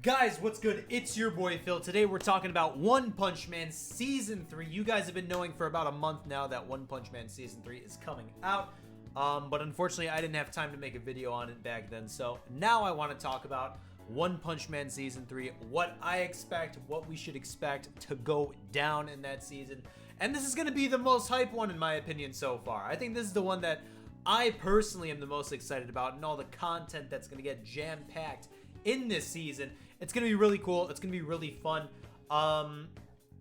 Guys, what's good? It's your boy Phil. Today we're talking about One Punch Man Season 3. You guys have been knowing for about a month now that One Punch Man Season 3 is coming out. But unfortunately, I didn't have time to make a video on it back then. So now I want to talk about One Punch Man Season 3, what I expect, what we should expect to go down in that season. And this is going to be the most hype one in my opinion so far. I think this is the one that I personally am the most excited about, and all the content that's going to get jam-packed in this season. It's going to be really cool. It's going to be really fun.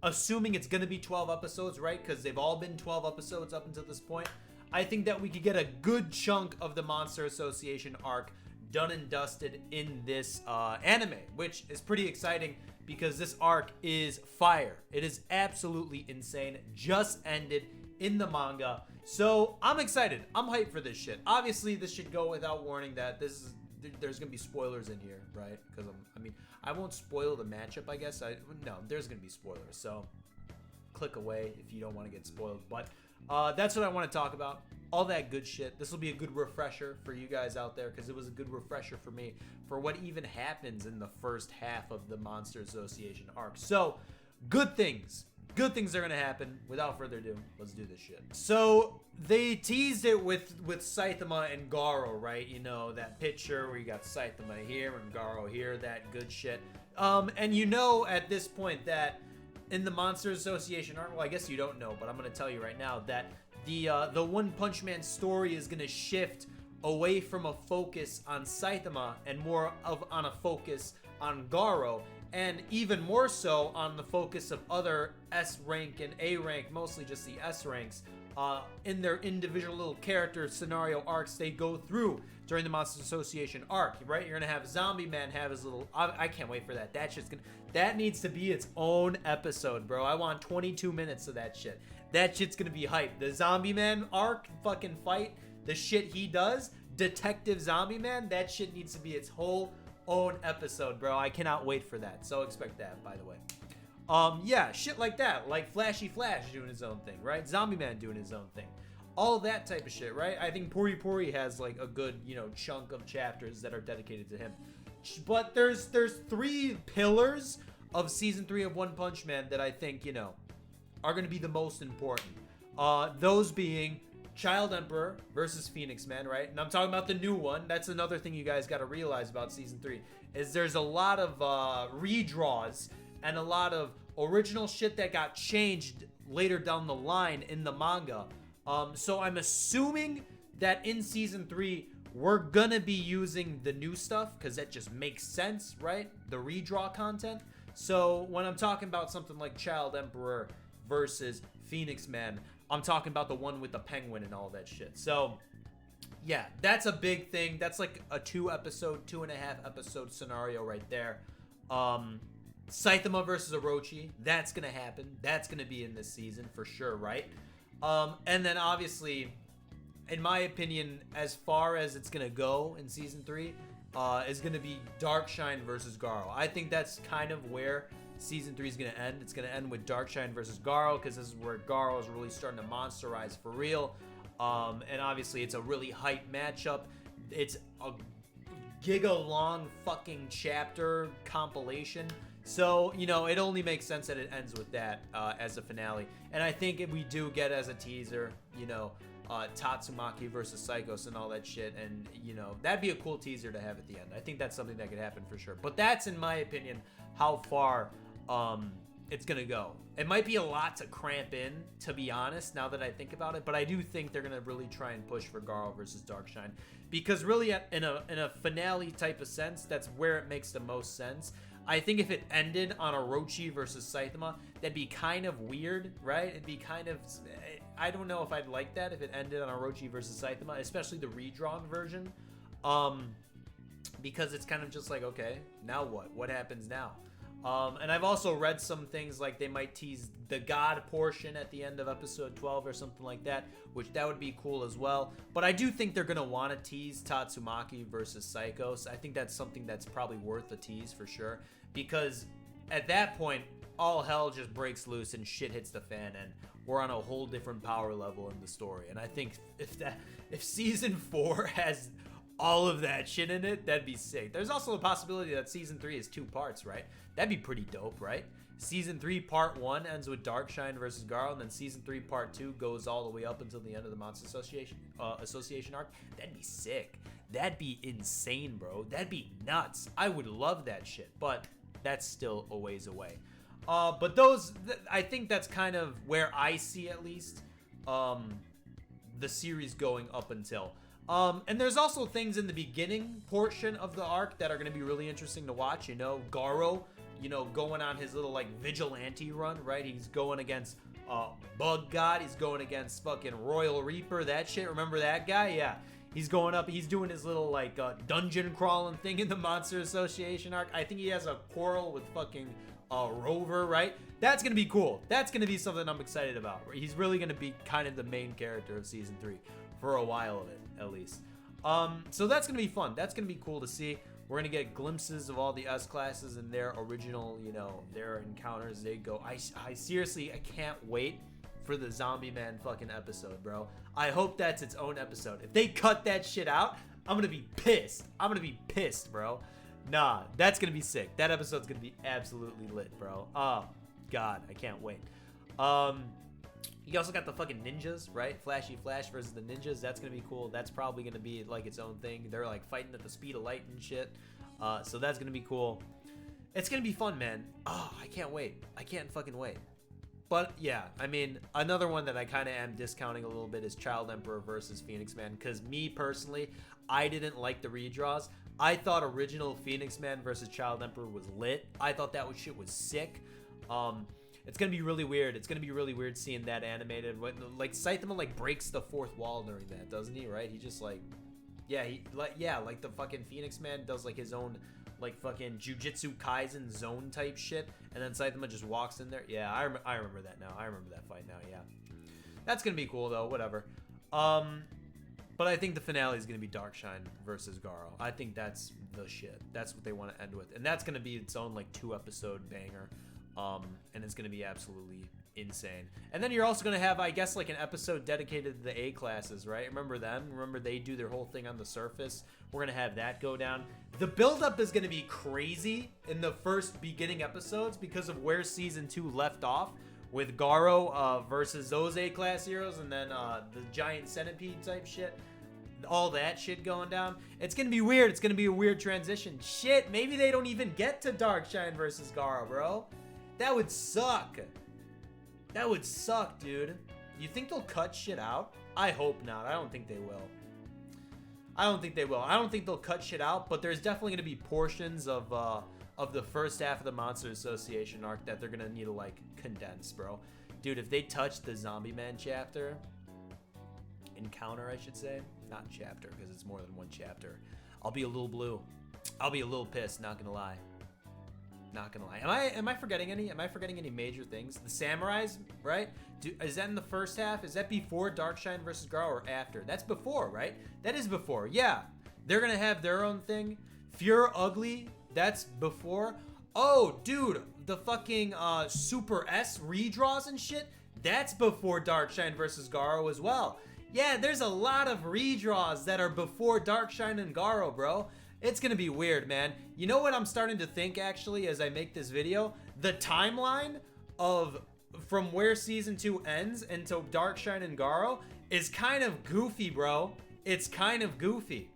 Assuming it's going to be 12 episodes, right? Because they've all been 12 episodes up until this point. I think that we could get a good chunk of the Monster Association arc done and dusted in this anime, which is pretty exciting because this arc is fire. It is absolutely insane. Just ended in the manga. So I'm excited. I'm hyped for this shit. Obviously, this should go without warning that there's gonna be spoilers in here, right? Because I won't spoil the matchup, I guess. No, there's gonna be spoilers. So click away if you don't want to get spoiled. But that's what I want to talk about. All that good shit. This will be a good refresher for you guys out there because it was a good refresher for me for what even happens in the first half of the Monster Association arc. So good things. Good things are going to happen. Without further ado, let's do this shit. So they teased it with Saitama and Garou, right? You know, that picture where you got Saitama here and Garou here, that good shit. And you know at this point that in the Monster Association arc, well, I guess you don't know, but I'm going to tell you right now that the One Punch Man story is going to shift away from a focus on Saitama and more on a focus on Garou, and even more so on the focus of other S rank and A rank, mostly just the S ranks, in their individual little character scenario arcs they go through during the Monster Association arc, right? You're gonna have Zombieman have his little, I can't wait for that. That needs to be its own episode, bro. I want 22 minutes of that shit. That shit's gonna be hype. The Zombieman arc fucking fight, the shit he does, Detective Zombieman, that shit needs to be its whole own episode, bro. I cannot wait for that. So expect that, by the way. Yeah, shit like that. Like Flashy Flash doing his own thing, right? Zombieman doing his own thing. All that type of shit, right? I think Puri Puri has like a good, chunk of chapters that are dedicated to him. But there's 3 pillars of season 3 of One Punch Man that I think, are going to be the most important. Those being Child Emperor versus Phoenix Man, right? And I'm talking about the new one. That's another thing you guys got to realize about season 3 is there's a lot of redraws and a lot of original shit that got changed later down the line in the manga. So I'm assuming that in season 3 we're gonna be using the new stuff because that just makes sense, right? The redraw content. So when I'm talking about something like Child Emperor versus Phoenix Man, I'm talking about the one with the penguin and all that shit. So yeah, that's a big thing. That's like a 2.5 episode scenario right there. Saitama versus Orochi, that's gonna happen. That's gonna be in this season for sure, right? And then obviously, in my opinion, as far as it's gonna go in season 3, is gonna be Darkshine versus Garou. I think that's kind of where season 3 is going to end. It's going to end with Darkshine versus Garou because this is where Garou is really starting to monsterize for real. And obviously it's a really hype matchup. It's a giga-long fucking chapter compilation. So, it only makes sense that it ends with that as a finale. And I think if we do get as a teaser, Tatsumaki versus Psychos and all that shit, and that'd be a cool teaser to have at the end. I think that's something that could happen for sure. But that's, in my opinion, how far it's gonna go. It might be a lot to cramp in, to be honest, now that I think about it, but I do think they're gonna really try and push for Garou versus Darkshine, because really in a finale type of sense, that's where it makes the most sense. I think if it ended on Orochi versus Saitama, that'd be kind of weird, right? It'd be kind of, I don't know if I'd like that if it ended on Orochi versus Saitama, especially the redrawn version, because it's kind of just like, okay, now what happens now? And I've also read some things like they might tease the God portion at the end of episode 12 or something like that, which that would be cool as well. But I do think they're going to want to tease Tatsumaki versus Psychos. I think that's something that's probably worth a tease for sure, because at that point, all hell just breaks loose and shit hits the fan and we're on a whole different power level in the story. And I think if season 4 has all of that shit in it, that'd be sick. There's also a possibility that season 3 is 2 parts, right? That'd be pretty dope, right? Season 3 part 1 ends with Darkshine versus Garou, and then season 3 part 2 goes all the way up until the end of the Monster Association arc. That'd be sick. That'd be insane, bro. That'd be nuts. I would love that shit, but that's still a ways away. But I think that's kind of where I see, at least, the series going up until. And there's also things in the beginning portion of the arc that are going to be really interesting to watch. You know, Garou, you know, going on his little, like, vigilante run, right? He's going against Bug God. He's going against fucking Royal Reaper, that shit. Remember that guy? Yeah. He's going up. He's doing his little, like, dungeon crawling thing in the Monster Association arc. I think he has a quarrel with fucking Rover, right? That's going to be cool. That's going to be something I'm excited about. He's really going to be kind of the main character of season 3 for a while of it, at least. So that's going to be fun. That's going to be cool to see. We're going to get glimpses of all the S-classes and their original, you know, their encounters. They go. I seriously, I can't wait for the Zombieman fucking episode, bro. I hope that's its own episode. If they cut that shit out, I'm going to be pissed. I'm going to be pissed, bro. Nah, that's going to be sick. That episode's going to be absolutely lit, bro. Oh, God, I can't wait. You also got the fucking ninjas, right? Flashy Flash versus the ninjas. That's going to be cool. That's probably going to be, like, its own thing. They're, like, fighting at the speed of light and shit. So that's going to be cool. It's going to be fun, man. Oh, I can't wait. I can't fucking wait. But, yeah, I mean, another one that I kind of am discounting a little bit is Child Emperor versus Phoenix Man. Because me, personally, I didn't like the redraws. I thought original Phoenix Man versus Child Emperor was lit. I thought that shit was sick. It's gonna be really weird. It's gonna be really weird seeing that animated. Like Saitama like breaks the fourth wall during that, doesn't he? Right? He just like, like the fucking Phoenix Man does like his own like fucking Jujutsu Kaisen zone type shit, and then Saitama just walks in there. Yeah, I remember that now. I remember that fight now. Yeah, that's gonna be cool though. Whatever. But I think the finale is going to be Darkshine versus Garou. I think that's the shit. That's what they want to end with. And that's going to be its own, like, 2-episode banger. And it's going to be absolutely insane. And then you're also going to have, I guess, like, an episode dedicated to the A-classes, right? Remember them? Remember they do their whole thing on the surface? We're going to have that go down. The build-up is going to be crazy in the first beginning episodes because of where Season 2 left off. With Garou versus those A-class heroes, and then the giant centipede type shit, all that shit going down. It's gonna be weird. It's gonna be a weird transition. Shit, maybe they don't even get to Darkshine versus Garou, bro. That would suck. That would suck, dude. You think they'll cut shit out? I hope not. I don't think they will. I don't think they will. I don't think they'll cut shit out, but there's definitely gonna be portions of the first half of the Monster Association arc that they're gonna need to like condense, bro. Dude, if they touch the Zombieman chapter, encounter, I should say, not chapter, because it's more than one chapter, I'll be a little blue. I'll be a little pissed, not gonna lie. Not gonna lie. Am I forgetting any? Am I forgetting any major things? The samurais, right? Is that in the first half? Is that before Darkshine versus Garou or after? That's before, right? That is before. Yeah, they're gonna have their own thing. Fear Ugly. That's before. Oh, dude, the fucking Super S redraws and shit. That's before Darkshine versus Garou as well. Yeah, there's a lot of redraws that are before Darkshine and Garou, bro. It's gonna be weird, man. You know what I'm starting to think, actually, as I make this video? The timeline of from where Season 2 ends until Darkshine and Garou is kind of goofy, bro. It's kind of goofy.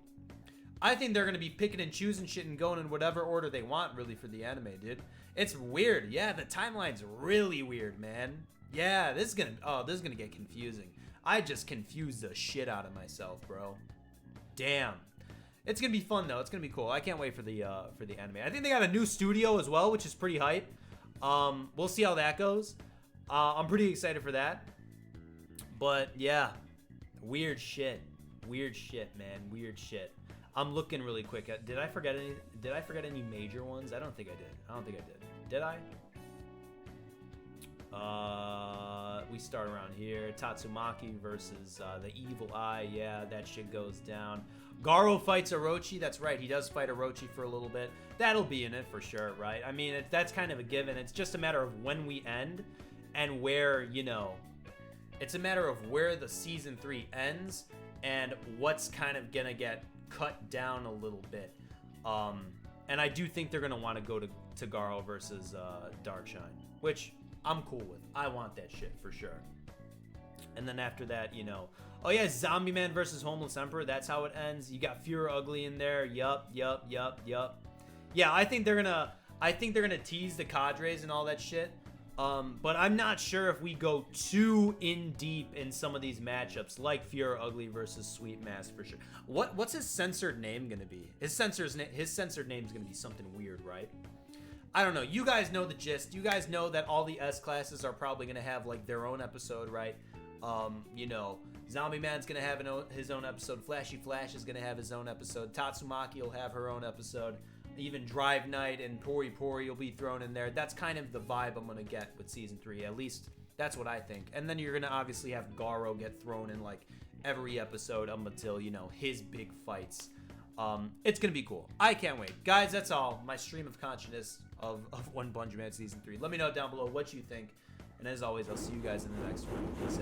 I think they're gonna be picking and choosing shit and going in whatever order they want, really, for the anime, dude. It's weird. Yeah, the timeline's really weird, man. Yeah, this is gonna get confusing. I just confused the shit out of myself, bro. Damn. It's gonna be fun though. It's gonna be cool. I can't wait for the anime. I think they got a new studio as well, which is pretty hype. We'll see how that goes. I'm pretty excited for that. But yeah, weird shit. Weird shit, man. Weird shit. I'm looking really quick. Did I forget any major ones? I don't think I did. I don't think I did. Did I? We start around here. Tatsumaki versus the Evil Eye. Yeah, that shit goes down. Garou fights Orochi. That's right. He does fight Orochi for a little bit. That'll be in it for sure, right? I mean, that's kind of a given. It's just a matter of when we end and where, you know, it's a matter of where the Season 3 ends and what's kind of gonna get cut down a little bit. And I do think they're going to want to go to Garou versus Darkshine, which I'm cool with. I want that shit for sure. And then after that, you know, oh yeah, Zombieman versus Homeless Emperor. That's how it ends. You got Fear Ugly in there. Yup. Yeah, I think they're gonna tease the cadres and all that shit. But I'm not sure if we go too in deep in some of these matchups, like Fear Ugly versus Sweet Mass for sure. What's his censored name gonna be? His censored name's gonna be something weird, right? I don't know. You guys know the gist. You guys know that all the S classes are probably gonna have like their own episode, right? You know, Zombieman's gonna have his own episode. Flashy Flash is gonna have his own episode. Tatsumaki will have her own episode. Even Drive Night and Pori Pori will be thrown in there. That's kind of the vibe I'm gonna get with season 3. At least that's what I think. And then you're gonna obviously have Garou get thrown in like every episode up until, you know, his big fights. It's gonna be cool. I can't wait, guys. That's all. My stream of consciousness of One Punch Man season 3. Let me know down below what you think. And as always, I'll see you guys in the next one. Peace.